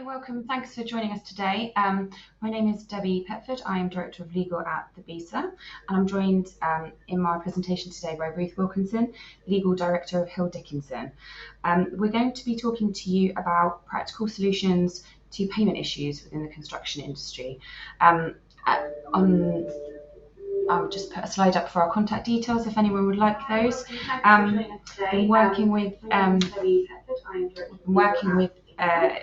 Hi, welcome. Thanks for joining us today. My name is Debbie Petford. I am Director of Legal at the BESA, and I'm joined in my presentation today by Ruth Wilkinson, Legal Director of Hill Dickinson. We're going to be talking to you about practical solutions to payment issues within the construction industry. I'll just put a slide up for our contact details if anyone would like those. Been working with Ruth. I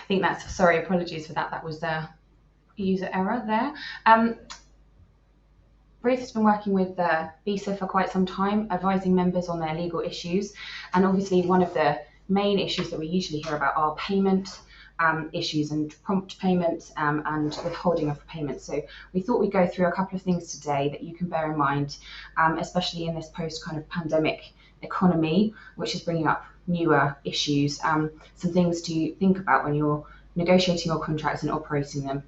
think that's, sorry, apologies for that. That was a user error there. Ruth has been working with BESA for quite some time, advising members on their legal issues. And obviously one of the main issues that we usually hear about are payment issues and prompt payments and withholding of payments. So we thought we'd go through a couple of things today that you can bear in mind, especially in this post kind of pandemic economy, which is bringing up newer issues, some things to think about when you're negotiating your contracts and operating them,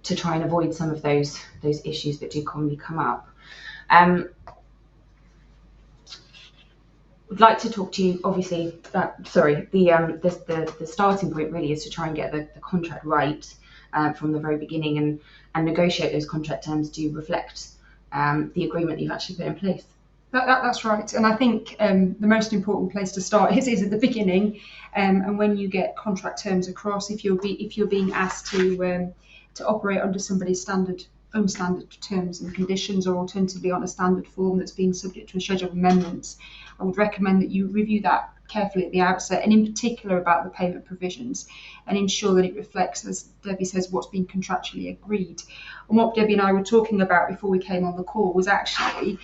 to try and avoid some of those issues that do commonly come up. Would like to talk to you, obviously, the starting point really is to try and get the contract right from the very beginning and negotiate those contract terms to reflect the agreement that you've actually put in place. That's right, and I think the most important place to start is at the beginning, and when you get contract terms across, if you're being asked to operate under somebody's own standard terms and conditions, or alternatively on a standard form that's being subject to a schedule of amendments, I would recommend that you review that carefully at the outset, and in particular about the payment provisions, and ensure that it reflects, as Debbie says, what's been contractually agreed. And what Debbie and I were talking about before we came on the call was actually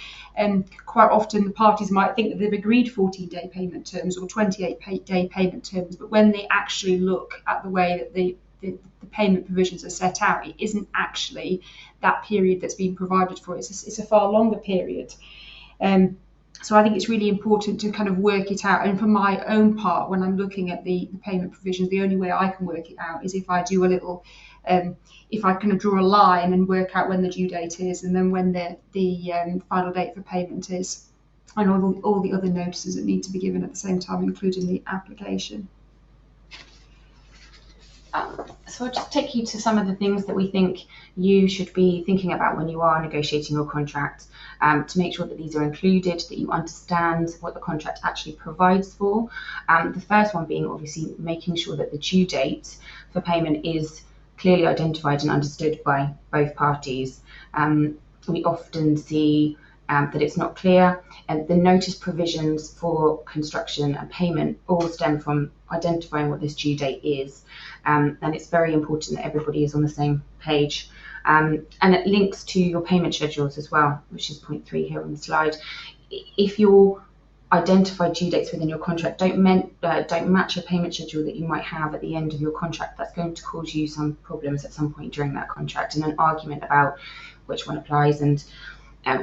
quite often the parties might think that they've agreed 14-day payment terms or 28-day payment terms, but when they actually look at the way that the payment provisions are set out, it isn't actually that period that's been provided for. It's a far longer period. So I think it's really important to kind of work it out. And for my own part, when I'm looking at the payment provisions, the only way I can work it out is if I do a little, if I kind of draw a line and work out when the due date is, and then when the final date for payment is, and all the other notices that need to be given at the same time, including the application. So I'll just take you to some of the things that we think you should be thinking about when you are negotiating your contract, to make sure that these are included, that you understand what the contract actually provides for. The first one being obviously making sure that the due date for payment is clearly identified and understood by both parties. We often see that it's not clear, and the notice provisions for construction and payment all stem from identifying what this due date is, and it's very important that everybody is on the same page, and it links to your payment schedules as well, which is point 3 here on the slide. If your identified due dates within your contract don't match a payment schedule that you might have at the end of your contract, that's going to cause you some problems at some point during that contract, and an argument about which one applies and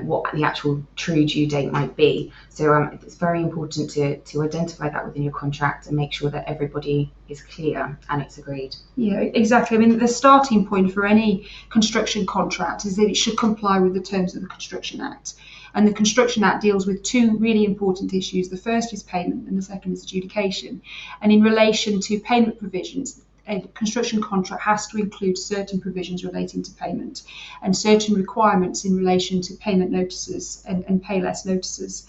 what the actual true due date might be. So it's very important to identify that within your contract and make sure that everybody is clear and it's agreed. Yeah, exactly. I mean, the starting point for any construction contract is that it should comply with the terms of the Construction Act. And the Construction Act deals with two really important issues. The first is payment and the second is adjudication. And in relation to payment provisions, a construction contract has to include certain provisions relating to payment and certain requirements in relation to payment notices and pay less notices.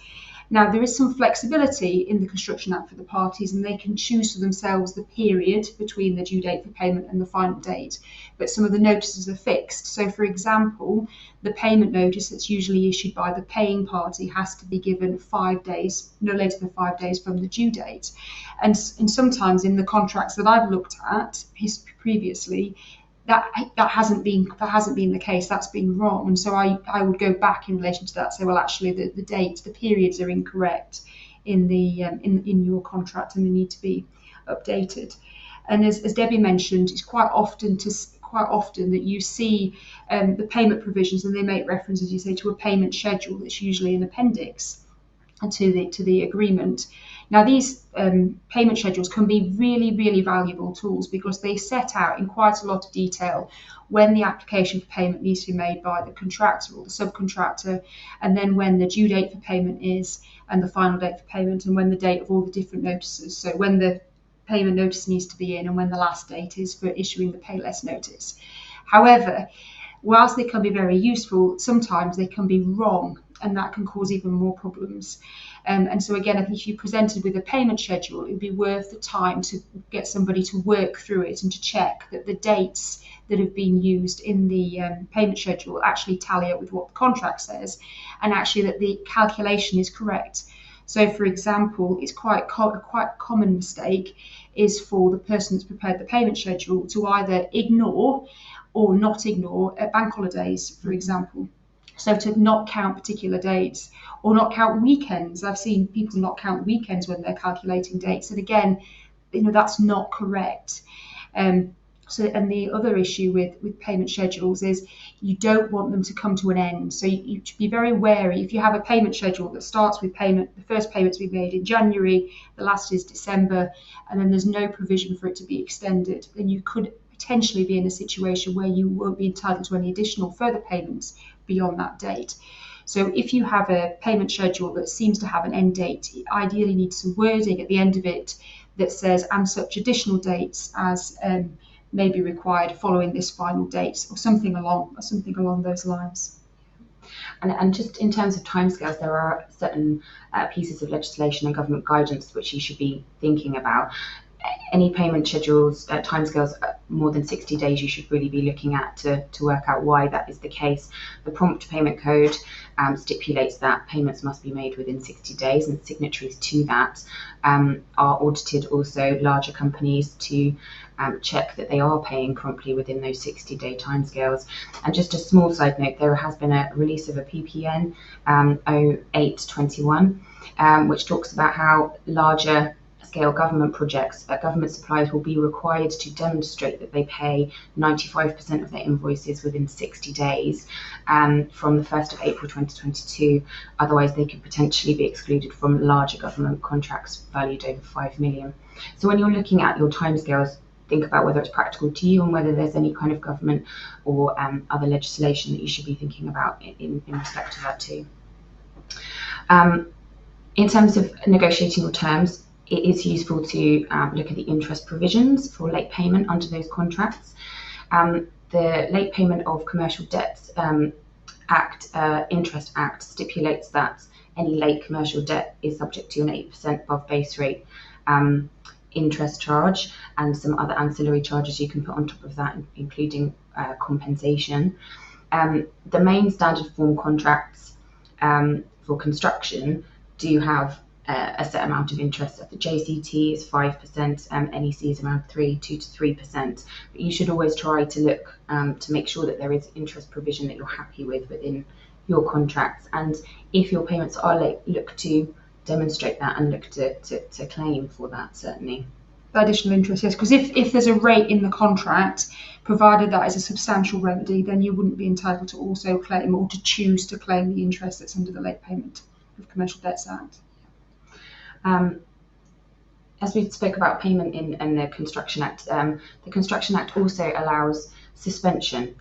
Now, there is some flexibility in the Construction Act for the parties, and they can choose for themselves the period between the due date for payment and the final date, but some of the notices are fixed. So, for example, the payment notice that's usually issued by the paying party has to be given 5 days, no later than 5 days from the due date. And sometimes in the contracts that I've looked at previously, that hasn't been the case. That's been wrong, and so I would go back in relation to that, say, well, actually the periods are incorrect in your contract and they need to be updated. And as Debbie mentioned, it's quite often that you see the payment provisions, and they make reference, as you say, to a payment schedule that's usually an appendix. to the agreement. Now, these payment schedules can be really, really valuable tools because they set out in quite a lot of detail when the application for payment needs to be made by the contractor or the subcontractor, and then when the due date for payment is, and the final date for payment, and when the date of all the different notices. So when the payment notice needs to be in, and when the last date is for issuing the pay less notice. However, whilst they can be very useful, sometimes they can be wrong, and that can cause even more problems. And so again, I think if you're presented with a payment schedule, it would be worth the time to get somebody to work through it and to check that the dates that have been used in the payment schedule actually tally up with what the contract says, and actually that the calculation is correct. So, for example, it's quite a common mistake is for the person that's prepared the payment schedule to either ignore or not ignore bank holidays, for example. So to not count particular dates or not count weekends. I've seen people not count weekends when they're calculating dates. And again, that's not correct. And the other issue with payment schedules is you don't want them to come to an end. So you should be very wary. If you have a payment schedule that starts with the first payment to be made in January, the last is December, and then there's no provision for it to be extended, then you could potentially be in a situation where you won't be entitled to any additional further payments beyond that date. So if you have a payment schedule that seems to have an end date, it ideally needs some wording at the end of it that says, and such additional dates as may be required following this final date, or something along those lines. And just in terms of timescales, there are certain pieces of legislation and government guidance which you should be thinking about. Any payment schedules, timescales more than 60 days, you should really be looking at to work out why that is the case. The Prompt Payment Code stipulates that payments must be made within 60 days, and signatories to that are audited also larger companies to check that they are paying promptly within those 60-day timescales. And just a small side note, there has been a release of a PPN 0821, which talks about how larger scale government projects, government suppliers will be required to demonstrate that they pay 95% of their invoices within 60 days from the 1st of April 2022. Otherwise, they could potentially be excluded from larger government contracts valued over 5 million. So when you're looking at your timescales, think about whether it's practical to you and whether there's any kind of government or other legislation that you should be thinking about in respect to that too. In terms of negotiating your terms, it is useful to look at the interest provisions for late payment under those contracts. The Late Payment of Commercial Debts Interest Act stipulates that any late commercial debt is subject to an 8% above base rate interest charge and some other ancillary charges you can put on top of that, including compensation. The main standard form contracts for construction do have a set amount of interest. The JCT is 5%, NEC is around 2 to 3%. But you should always try to look to make sure that there is interest provision that you're happy with within your contracts. And if your payments are late, look to demonstrate that and look to claim for that, certainly. Additional interest, yes, because if there's a rate in the contract, provided that is a substantial remedy, then you wouldn't be entitled to also claim or to choose to claim the interest that's under the Late Payment of Commercial Debts Act. As we spoke about payment in the Construction Act, the Construction Act also allows suspension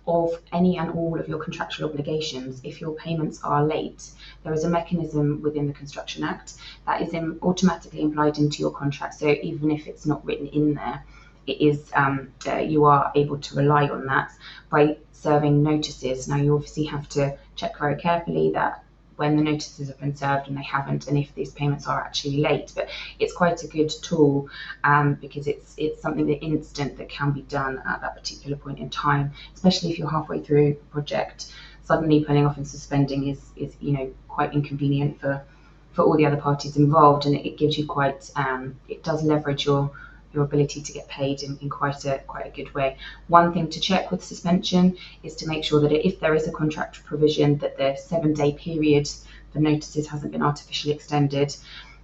of any and all of your contractual obligations if your payments are late. There is a mechanism within the Construction Act that is automatically implied into your contract, so even if it's not written in there, it is you are able to rely on that by serving notices. Now, you obviously have to check very carefully that when the notices have been served and they haven't, and if these payments are actually late. But it's quite a good tool because it's something that instant that can be done at that particular point in time, especially if you're halfway through a project. Suddenly pulling off and suspending is quite inconvenient for all the other parties involved, and it gives you quite it does leverage your ability to get paid in quite a good way. One thing to check with suspension is to make sure that if there is a contract provision that the 7-day period for notices hasn't been artificially extended.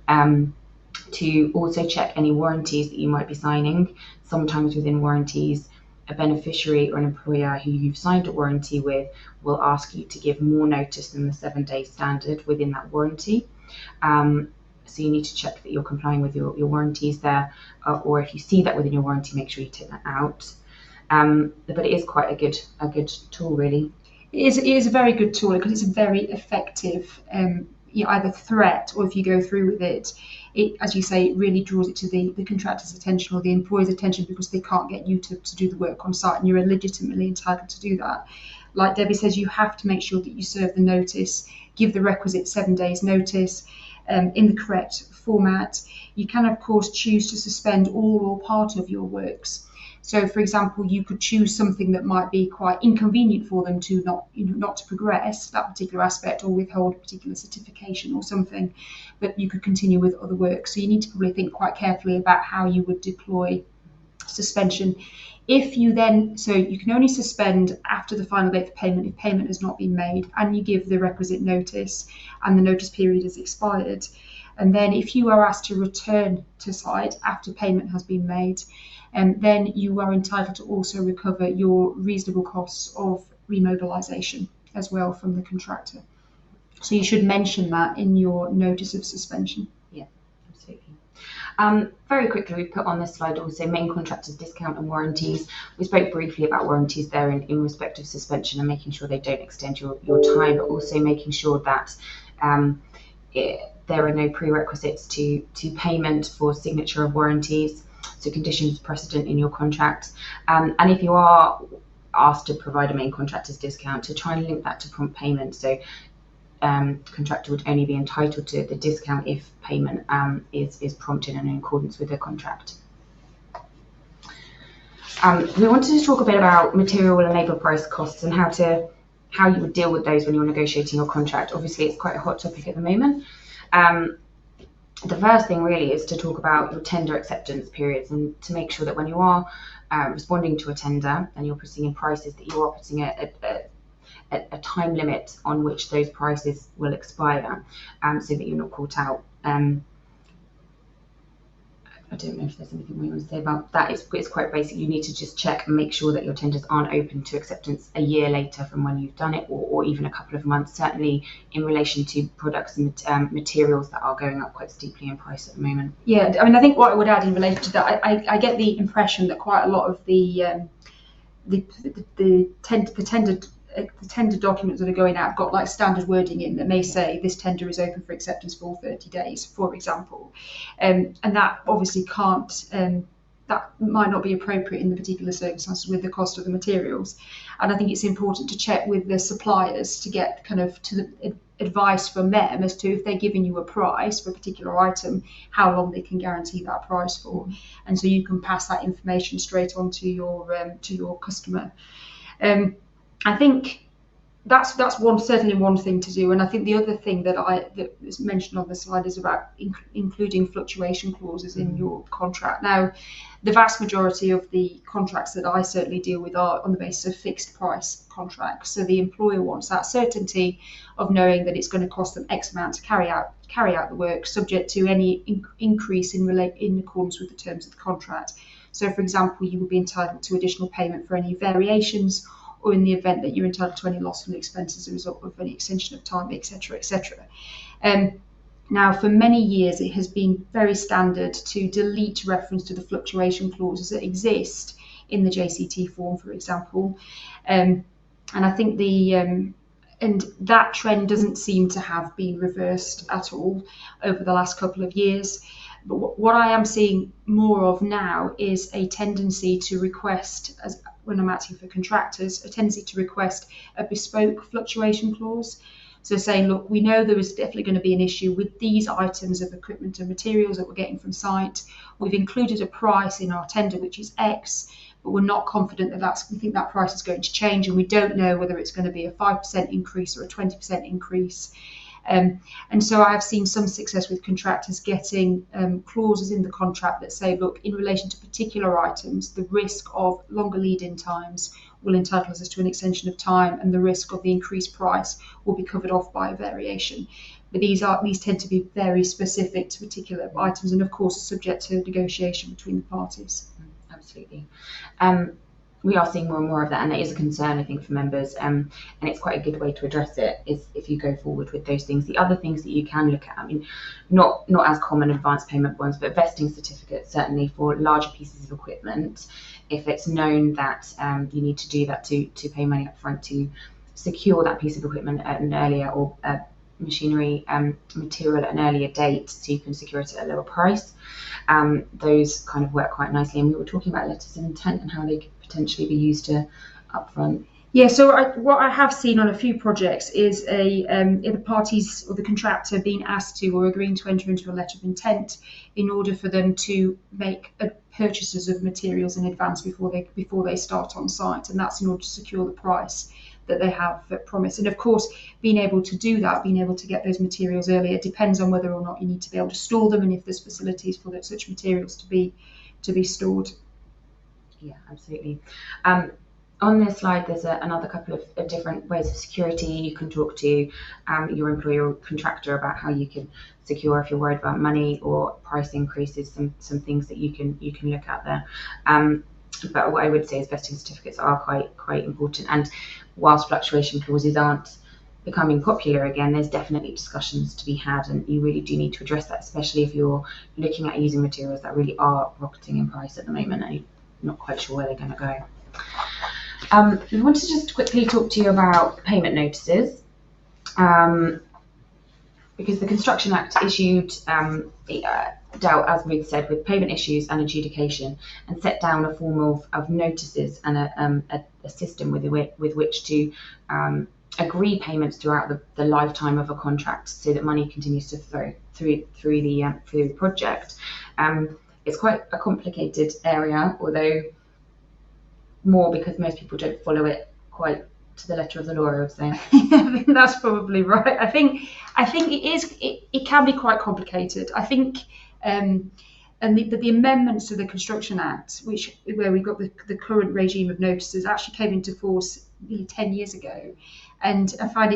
To also check any warranties that you might be signing. Sometimes within warranties a beneficiary or an employer who you've signed a warranty with will ask you to give more notice than the 7-day standard within that warranty. So you need to check that you're complying with your warranties there, or if you see that within your warranty, make sure you take that out. But it is quite a good tool, really. It is a very good tool because it's a very effective either threat, or if you go through with it, as you say, it really draws it to the contractor's attention or the employer's attention, because they can't get you to do the work on site, and you're legitimately entitled to do that. Like Debbie says, you have to make sure that you serve the notice, give the requisite 7 days notice in the correct format. You can, of course, choose to suspend all or part of your works. So, for example, you could choose something that might be quite inconvenient for them to not to progress that particular aspect, or withhold a particular certification or something, but you could continue with other work. So you need to probably think quite carefully about how you would deploy suspension. If you then, so you can only suspend after the final date for payment if payment has not been made and you give the requisite notice and the notice period has expired. And then if you are asked to return to site after payment has been made, then you are entitled to also recover your reasonable costs of remobilisation as well from the contractor. So you should mention that in your notice of suspension. Yeah, absolutely. Very quickly, we've put on this slide also main contractors discount and warranties. We spoke briefly about warranties there in respect of suspension and making sure they don't extend your time, but also making sure that there are no prerequisites to payment for signature of warranties. So conditions precedent in your contract. And if you are asked to provide a main contractor's discount, to try and link that to prompt payment. So contractor would only be entitled to the discount if payment is prompted and in accordance with the contract. We wanted to talk a bit about material and labour price costs and how you would deal with those when you're negotiating your contract. Obviously, it's quite a hot topic at the moment. The first thing really is to talk about your tender acceptance periods, and to make sure that when you are responding to a tender and you're putting in prices, that you are putting a time limit on which those prices will expire, so that you're not caught out. I don't know if there's anything more you want to say about that. It's quite basic. You need to just check and make sure that your tenders aren't open to acceptance a year later from when you've done it, or even a couple of months, certainly in relation to products and materials that are going up quite steeply in price at the moment. Yeah, I mean, I think what I would add in relation to that, I get the impression that quite a lot of the tender documents that are going out have got like standard wording in that may say this tender is open for acceptance for 30 days, for example. And that obviously can't, that might not be appropriate in the particular circumstances with the cost of the materials. And I think it's important to check with the suppliers to get kind of to the advice from them as to, if they're giving you a price for a particular item, how long they can guarantee that price for. And so you can pass that information straight on to your customer. I think that's certainly one thing to do, and I think the other thing that is mentioned on the slide is about including fluctuation clauses in your contract. Now, the vast majority of the contracts that I certainly deal with are on the basis of fixed price contracts. So the employer wants that certainty of knowing that it's going to cost them X amount to carry out the work, subject to any increase in accordance with the terms of the contract. So, for example, you would be entitled to additional payment for any variations, or in the event that you're entitled to any loss from expenses as a result of any extension of time, etc., etc. Now, for many years, it has been very standard to delete reference to the fluctuation clauses that exist in the JCT form, for example. And I think and that trend doesn't seem to have been reversed at all over the last couple of years. But what I am seeing more of now is a tendency to request, when I'm acting for contractors, a tendency to request a bespoke fluctuation clause. So saying, look, we know there is definitely going to be an issue with these items of equipment and materials that we're getting from site. We've included a price in our tender, which is X, but we're not confident that we think that price is going to change, and we don't know whether it's going to be a 5% increase or a 20% increase. And so I have seen some success with contractors getting clauses in the contract that say, look, in relation to particular items, the risk of longer lead-in times will entitle us to an extension of time, and the risk of the increased price will be covered off by a variation. But these tend to be very specific to particular items, and of course subject to negotiation between the parties. Absolutely. we are seeing more and more of that, and it is a concern, I think, for members. And it's quite a good way to address it is if you go forward with those things. The other things that you can look at, I mean, not as common advance payment bonds, but vesting certificates, certainly for larger pieces of equipment. If it's known that you need to do that to pay money up front to secure that piece of equipment at an earlier, or machinery material at an earlier date, so you can secure it at a lower price. Those kind of work quite nicely. And we were talking about letters of intent and how they could potentially be used to upfront. Yeah, so what I have seen on a few projects is the parties or the contractor being asked to or agreeing to enter into a letter of intent in order for them to make purchases of materials in advance before they start on site, and that's in order to secure the price that they have promised. And of course, being able to do that, being able to get those materials earlier, depends on whether or not you need to be able to store them and if there's facilities for such materials to be stored. Yeah, absolutely. On this slide, there's another couple of different ways of security. You can talk to your employer or contractor about how you can secure if you're worried about money or price increases. Some things that you can look at there. But what I would say is vesting certificates are quite important. And whilst fluctuation clauses aren't becoming popular again, there's definitely discussions to be had, and you really do need to address that, especially if you're looking at using materials that really are rocketing in price at the moment and you're not quite sure where they're going to go. We want to just quickly talk to you about payment notices, because the Construction Act issued dealt, as Ruth said, with payment issues and adjudication, and set down a form of notices and a system with which to agree payments throughout the lifetime of a contract, so that money continues to flow through the project. It's quite a complicated area, although more because most people don't follow it quite to the letter of the law, I would say. I think that's probably right. I think it can be quite complicated. I think but the amendments to the Construction Act, where we got the current regime of notices, actually came into force nearly 10 years ago. And I find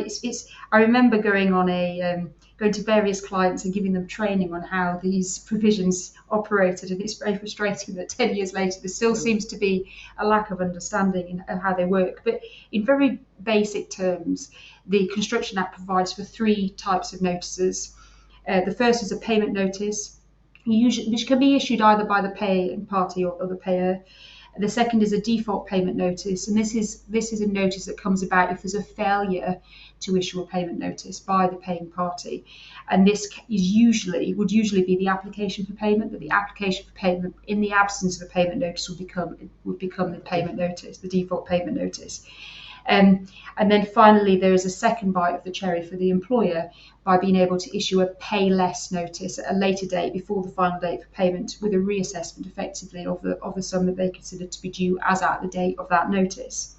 I remember going to various clients and giving them training on how these provisions operated, and it's very frustrating that 10 years later there still seems to be a lack of understanding in how they work. But in very basic terms, the Construction Act provides for 3 types of notices. The first is a payment notice, which can be issued either by the paying party or the payer. The second is a default payment notice, and this is a notice that comes about if there's a failure to issue a payment notice by the paying party, and this would usually be the application for payment. But the application for payment, in the absence of a payment notice, would become the payment notice, the default payment notice. And then finally, there is a second bite of the cherry for the employer by being able to issue a pay less notice at a later date before the final date for payment, with a reassessment effectively of the sum that they consider to be due as at the date of that notice.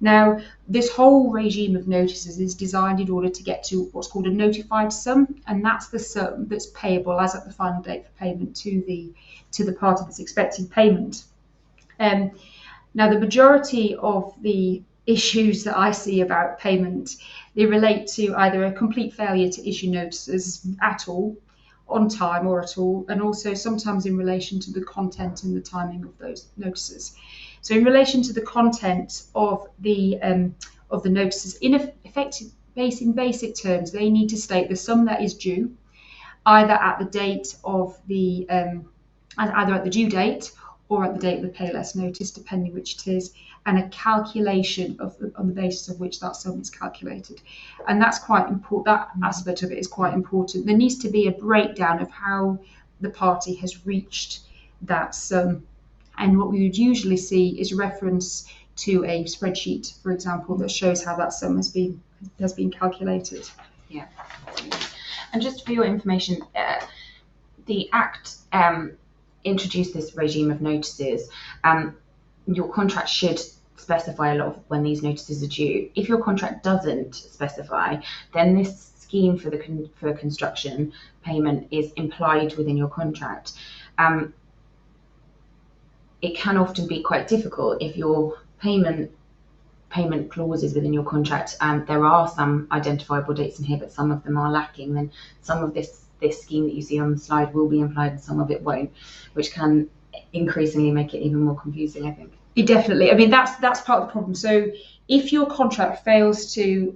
Now, this whole regime of notices is designed in order to get to what's called a notified sum, and that's the sum that's payable as at the final date for payment to the party that's expecting payment. Now, the majority of the issues that I see about payment, they relate to either a complete failure to issue notices at all, on time or at all, and also sometimes in relation to the content and the timing of those notices. So in relation to the content of the notices, in basic terms, they need to state the sum that is due, either at the date of either at the due date or at the date of the pay less notice, depending which it is, and a calculation on the basis of which that sum is calculated. And that's quite important. That aspect of it is quite important. There needs to be a breakdown of how the party has reached that sum. And what we would usually see is reference to a spreadsheet, for example, that shows how that sum has been calculated. Yeah. And just for your information, the Act introduced this regime of notices. Your contract should specify a lot of when these notices are due. If your contract doesn't specify, then this scheme for construction payment is implied within your contract. It can often be quite difficult if your payment clauses within your contract, there are some identifiable dates in here, but some of them are lacking. Then some of this scheme that you see on the slide will be implied and some of it won't, which can increasingly make it even more confusing, I think. It definitely. I mean, that's part of the problem. So if your contract fails to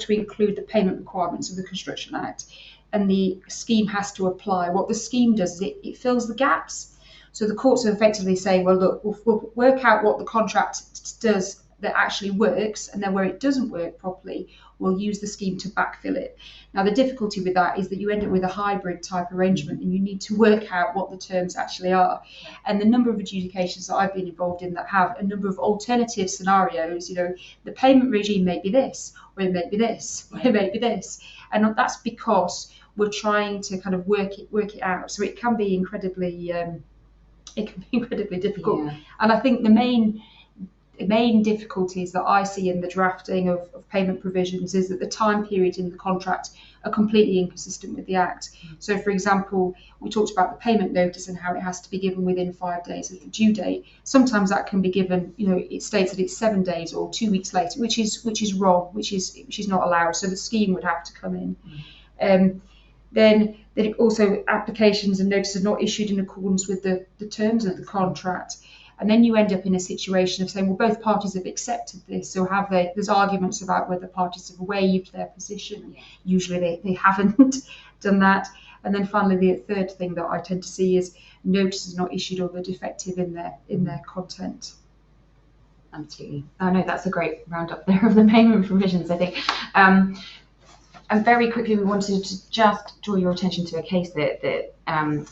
include the payment requirements of the Construction Act, and the scheme has to apply, what the scheme does is it fills the gaps. So the courts are effectively saying, well, look, we'll work out what the contract does that actually works, and then where it doesn't work properly, we'll use the scheme to backfill it. Now, the difficulty with that is that you end up with a hybrid type arrangement, and you need to work out what the terms actually are. And the number of adjudications that I've been involved in that have a number of alternative scenarios, the payment regime may be this, or it may be this, or it may be this. And that's because we're trying to kind of work it out. So it can be incredibly difficult. Yeah. And I think the main difficulties that I see in the drafting of payment provisions is that the time periods in the contract are completely inconsistent with the Act. So, for example, we talked about the payment notice and how it has to be given within 5 days of the due date. Sometimes that can be given, it states that it's 7 days or 2 weeks later, which is wrong, which is not allowed. So the scheme would have to come in. Then also applications and notices not issued in accordance with the terms of the contract. And then you end up in a situation of saying, well, both parties have accepted this, so have they? There's arguments about whether parties have waived their position. Usually they haven't done that. And then finally, the third thing that I tend to see is notices not issued or they're defective in their content. Absolutely. Oh no, that's a great roundup there of the payment provisions, I think. And very quickly, we wanted to just draw your attention to a case that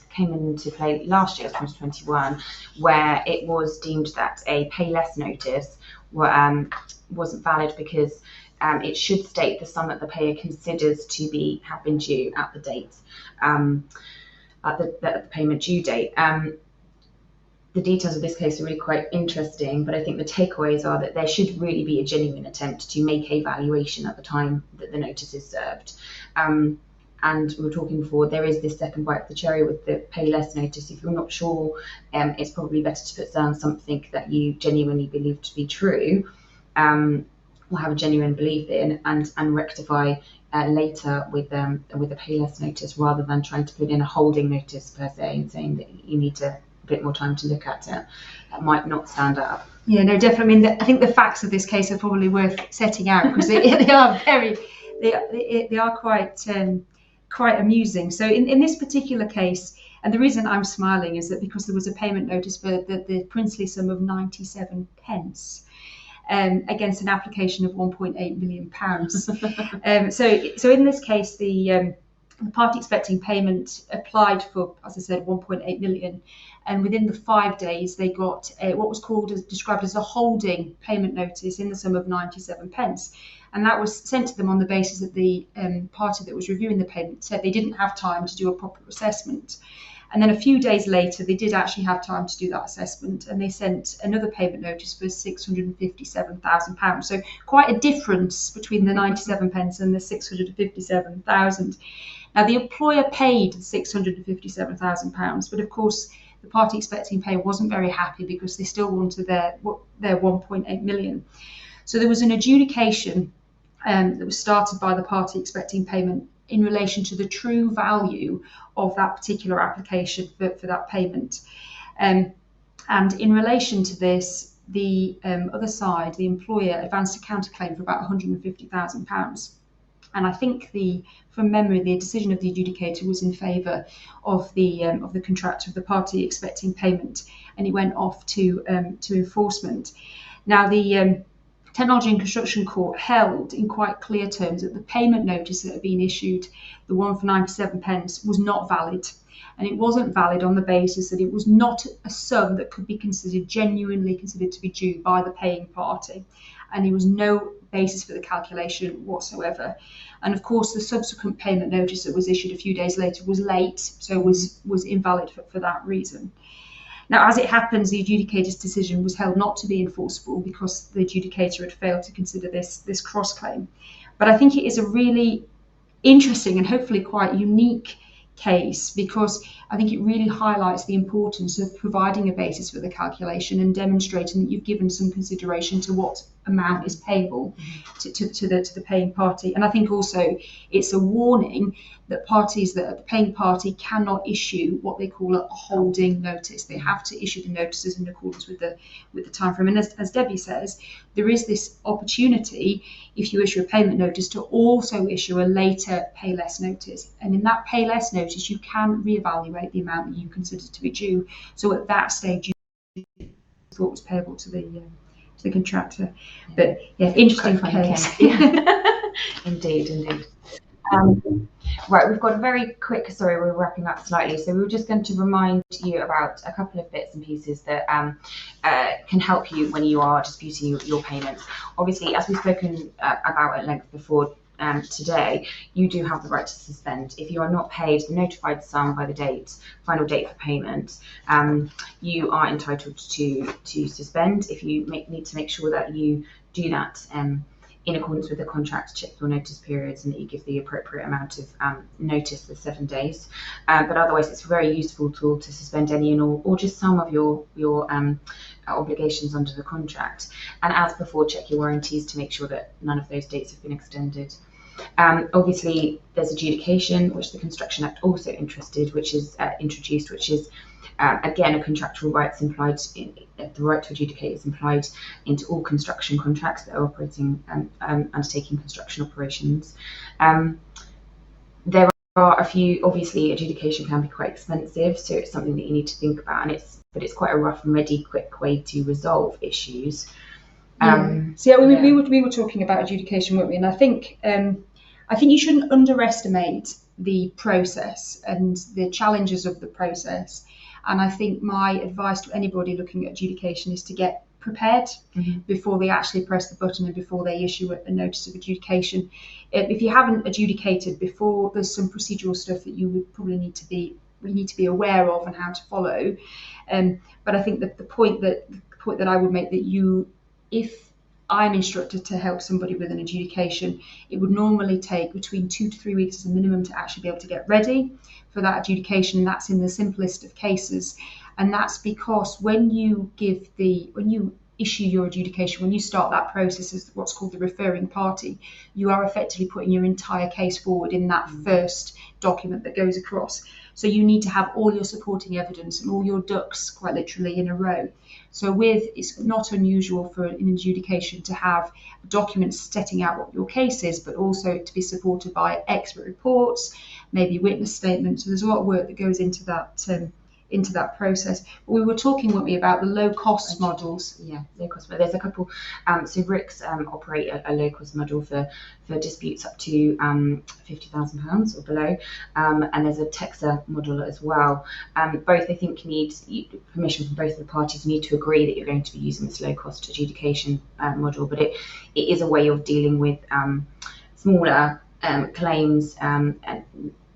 came into play last year, 2021, where it was deemed that a pay less notice wasn't valid because it should state the sum that the payer considers to have been due at the date, at the payment due date. The details of this case are really quite interesting, but I think the takeaways are that there should really be a genuine attempt to make a valuation at the time that the notice is served. And we were talking before, there is this second bite of the cherry with the pay less notice. If you're not sure, it's probably better to put down something that you genuinely believe to be true, or have a genuine belief in, and rectify later with a pay less notice, rather than trying to put in a holding notice per se and saying that you need a bit more time to look at it. That might not stand up. Yeah, no, definitely. I mean, I think the facts of this case are probably worth setting out, because they are quite amusing. So in this particular case, and the reason I'm smiling is that because there was a payment notice for the princely sum of 97 pence. Against an application of £1.8 million. So in this case, the party expecting payment applied for, as I said, 1.8 million, and within the 5 days they got what was described as a holding payment notice in the sum of 97 pence, and that was sent to them on the basis that the party that was reviewing the payment said they didn't have time to do a proper assessment. And then a few days later, they did actually have time to do that assessment, and they sent another payment notice for £657,000. So quite a difference between the 97 pence and the 657,000. Now, the employer paid £657,000, but of course, the party expecting pay wasn't very happy because they still wanted their 1.8 million. So there was an adjudication that was started by the party expecting payment in relation to the true value of that particular application for that payment. And in relation to this, the other side, the employer, advanced a counterclaim for about £150,000. And I think from memory, the decision of the adjudicator was in favour of the contractor, of the party expecting payment, and it went off to enforcement. Now, the Technology and Construction Court held in quite clear terms that the payment notice that had been issued, the one for 97 pence, was not valid. And it wasn't valid on the basis that it was not a sum that could be genuinely considered to be due by the paying party. And there was no basis for the calculation whatsoever. And of course, the subsequent payment notice that was issued a few days later was late, so was invalid for that reason. Now, as it happens, the adjudicator's decision was held not to be enforceable because the adjudicator had failed to consider this cross-claim. But I think it is a really interesting and hopefully quite unique case, because I think it really highlights the importance of providing a basis for the calculation and demonstrating that you've given some consideration to what amount is payable to the paying party. And I think also it's a warning that parties that are the paying party cannot issue what they call a holding notice. They have to issue the notices in accordance with the time frame. And as Debbie says, there is this opportunity, if you issue a payment notice, to also issue a later pay less notice. And in that pay less notice, you can reevaluate the amount that you consider to be due. So at that stage, you thought was payable to the contractor. But yeah, interesting case. Indeed. Right, we've got a very quick, sorry, we're wrapping up slightly, so we were just going to remind you about a couple of bits and pieces that can help you when you are disputing your payments. Obviously, as we've spoken about at length before today, you do have the right to suspend. If you are not paid the notified sum by the final date for payment, you are entitled to suspend. If you need to make sure that you do that in accordance with the contract, check your notice periods and that you give the appropriate amount of notice, the 7 days. But otherwise, it's a very useful tool to suspend any and all, or just some of your obligations under the contract. And as before, check your warranties to make sure that none of those dates have been extended. Obviously, there's adjudication, which the Construction Act also introduced, which is again, a contractual rights implied. The right to adjudicate is implied into all construction contracts that are operating undertaking construction operations. There are a few. Obviously, adjudication can be quite expensive, so it's something that you need to think about. But it's quite a rough and ready, quick way to resolve issues. We were talking about adjudication, weren't we? And I think you shouldn't underestimate the process and the challenges of the process. And I think my advice to anybody looking at adjudication is to get prepared before they actually press the button and before they issue a notice of adjudication. If you haven't adjudicated before, there's some procedural stuff that you would probably need to be aware of and how to follow. But I think that the point that I would make, that if I'm instructed to help somebody with an adjudication, it would normally take between 2 to 3 weeks as a minimum to actually be able to get ready for that adjudication. That's in the simplest of cases. And that's because when you issue your adjudication, when you start that process as what's called the referring party, you are effectively putting your entire case forward in that first document that goes across. So you need to have all your supporting evidence and all your ducks quite literally in a row. So it's not unusual for an adjudication to have documents setting out what your case is, but also to be supported by expert reports, maybe witness statements. So there's a lot of work that goes into that process. But we were talking, weren't we, about the low-cost models? Yeah, low-cost. But there's a couple. So RICS operate a low-cost model for disputes up to £50,000 or below, and there's a TEXA model as well. Both, I think, need permission from both of the parties. You need to agree that you're going to be using this low-cost adjudication model, but it is a way of dealing with smaller claims and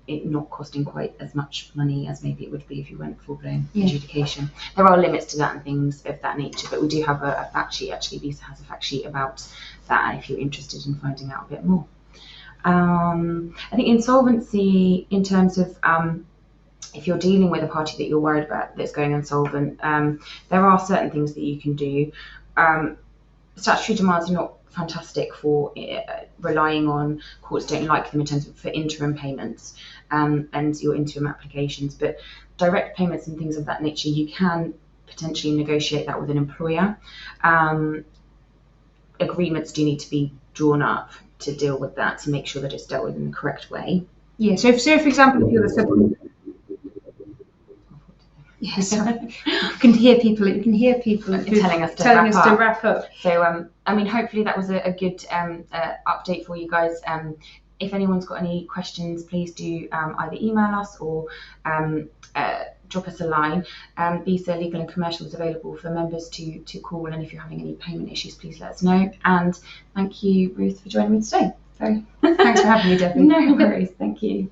it not costing quite as much money as maybe it would be if you went full-blown adjudication. There are limits to that and things of that nature, but we do have a fact sheet. Actually, BESA has a fact sheet about that if you're interested in finding out a bit more. I think insolvency, in terms of if you're dealing with a party that you're worried about that's going insolvent, there are certain things that you can do. Statutory demands are not fantastic for relying on, courts don't like them in terms of for interim payments and your interim applications, but direct payments and things of that nature, you can potentially negotiate that with an employer. Agreements do need to be drawn up to deal with that, to make sure that it's dealt with in the correct way. Yeah, so for example, if you're the yes, you can hear people telling us to wrap up. So, I mean, hopefully that was a good update for you guys. If anyone's got any questions, please do either email us or drop us a line. BESA Legal and Commercial is available for members to call, and if you're having any payment issues, please let us know. And thank you, Ruth, for joining me today. Thanks for having me, Debbie. No worries. Thank you.